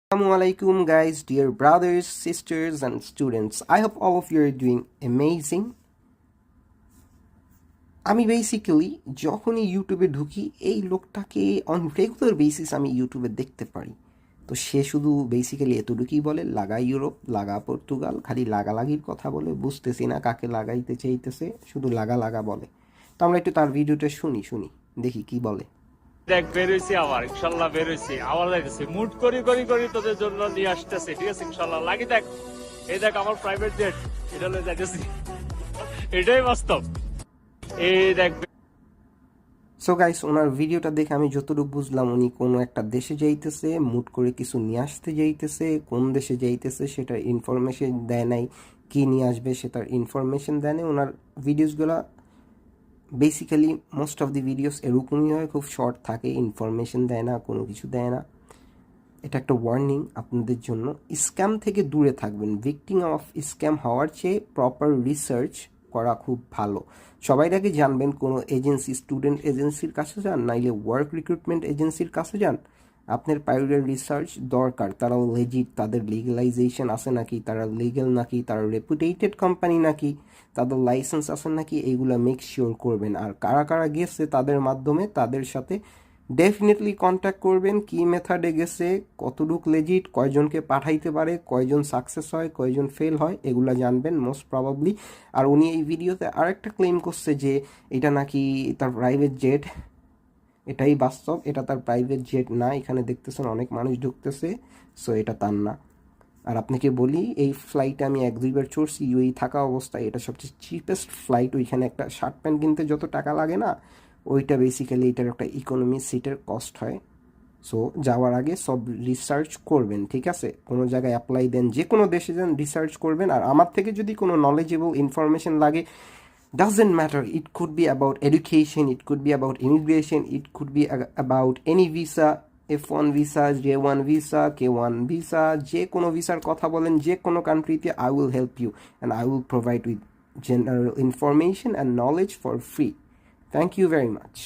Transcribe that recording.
Assalamualaikum guys, dear brothers, sisters and students. I hope all of you are doing amazing. আমি basically যখনই ইউটিউবে ঢুকি এই লোকটাকে অন রেগুলার বেসিস আমি ইউটিউবে দেখতে পারি। তো সে শুধু বেসিক্যালি এতটুকুই বলে লাগা ইউরোপ, লাগা পর্তুগাল, খালি লাগালাগির কথা বলে, বুঝতেছি না কাকে লাগাইতে চাইতেছে, শুধু লাগা লাগা বলে। তো আমরা একটু তার ভিডিওটা শুনি দেখি কি বলে। দেখ বেরোইছি আবার ইনশাল্লাহ বেরোইছি আবার যাইতেছি মুড করি তোদের জন্য নিয়ে আসতেছি, ঠিক আছে ইনশাল্লাহ। লাগি দেখ, এই দেখ আমার প্রাইভেট জেট, এটা লয়ে যাইতেছি, এটাই বাস্তব। এই দেখ। সো গাইস, ওনার ভিডিওটা দেখে আমি যতটুকু বুঝলাম উনি কোনো একটা দেশে যাইতেছে, মুড করে কিছু নিয়ে আসতে যাইতেছে। কোন দেশে যাইতেছে সেটার ইনফরমেশন দেয় নাই, কী নিয়ে আসবে সেটার ইনফরমেশন দেয় নাই। ওনার ভিডিওসগুলো basically most of the videos এরকমই হয়, খুব শর্ট থাকে, ইনফরমেশন দেয় না, কোনো কিছু দেয় না। এটা একটা ওয়ার্নিং আপনাদের জন্য। স্ক্যাম থেকে দূরে থাকবেন। ভিকটিম অফ স্ক্যাম হওয়ার চেয়ে প্রপার রিসার্চ করা খুব ভালো। সবাই আগে জানবেন কোনো এজেন্সি, স্টুডেন্ট এজেন্সির কাছে যান, নাইলে ওয়ার্ক রিক্রুটমেন্ট এজেন্সির কাছে যান, আপনার প্রায়োরিটি রিসার্চ দরকার। তারাও লেজিট, তাদের লিগালাইজেশন আছে নাকি, তারা লিগেল নাকি, তারা রেপুটেটেড কোম্পানি নাকি, তাদের লাইসেন্স আছে নাকি, এইগুলো মেক শিওর করবেন। আর কারা কারা গেছে তাদের মাধ্যমে তাদের সাথে ডেফিনেটলি কন্ট্যাক্ট করবেন। কি মেথডে গেছে, কতটুক লেজিট, কয়জনকে পাঠাইতে পারে, কয়জন সাকসেস হয়, কয়জন ফেল হয়, এগুলা জানবেন মোস্ট প্রবাবলি। আর উনি এই ভিডিওতে আরেকটা ক্লেম করছে যে এটা নাকি তার প্রাইভেট জেট। এটাই বাস্তব, এটা তার প্রাইভেট জেট না। এখানে দেখতেছেন অনেক মানুষ ঢুকতেছে, সো এটা তার না। আর আপনাকে বলি, এই ফ্লাইটে আমি 1-2বার চড়ছি ইউএই থাকা অবস্থায়। এটা সবচেয়ে চিপেস্ট ফ্লাইট। ওইখানে একটা শার্ট প্যান্ট কিনতে যত টাকা লাগে না, ওইটা বেসিক্যালি এটার একটা ইকোনমি সিটের কস্ট হয়। সো যাওয়ার আগে সব রিসার্চ করবেন, ঠিক আছে? কোনো জায়গায় অ্যাপ্লাই দেন, যে কোনো দেশে যান, রিসার্চ করবেন। আর আমার থেকে যদি কোনো নলেজেবল ইনফরমেশন লাগে, doesn't matter, it could be about education, it could be about immigration, it could be about any visa, F1 visa, J1 visa, K1 visa, যে কোনো ভিসার কথা বলেন, যে কোনো কান্ট্রিতে, I will help you and I will provide with general information and knowledge for free. Thank you very much.